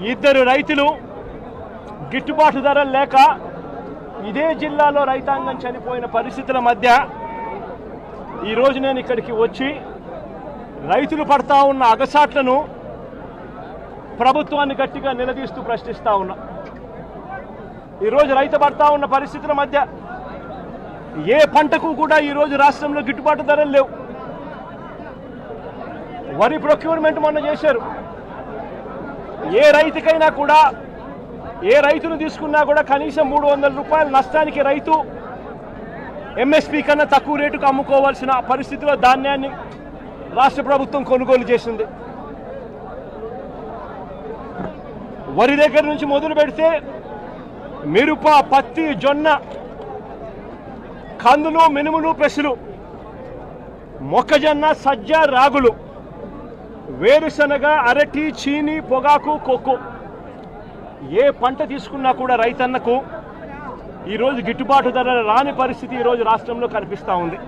ఇద్దరు రైతులు గిట్టుబాటు ధరలు లేక ఇదే జిల్లాలో రైతాంగం చనిపోయిన పరిస్థితుల మధ్య ఈరోజు నేను ఇక్కడికి వచ్చి రైతులు పడతా ఉన్న అగసాట్లను ప్రభుత్వాన్ని గట్టిగా నిలదీస్తూ ప్రశ్నిస్తా ఉన్నా. ఈరోజు రైతు పడతా ఉన్న పరిస్థితుల మధ్య ఏ పంటకు కూడా ఈరోజు రాష్ట్రంలో గిట్టుబాటు ధరలు లేవు. వరి ప్రొక్యూర్మెంట్ మొన్న చేశారు. ఏ రైతుకైనా కూడా ఏ రైతును తీసుకున్నా కూడా కనీసం 300 రూపాయల నష్టానికి రైతు ఎంఎస్పీ కన్నా తక్కువ రేటుకు అమ్ముకోవాల్సిన పరిస్థితిలో ధాన్యాన్ని రాష్ట్ర ప్రభుత్వం కొనుగోలు చేసింది. వరి దగ్గర నుంచి మొదలు పెడితే మిరప, పత్తి, జొన్న, కందులు, మినుములు, పెసలు, మొక్కజొన్న, సజ్జ, రాగులు, వేరుశనగ, అరటి, చీని, పొగాకు, కోకో ఏ పంట తీసుకున్నా కూడా రైతన్నకు ఈరోజు గిట్టుబాటు ధర రాని పరిస్థితి ఈరోజు రాష్ట్రంలో కనిపిస్తూ ఉంది.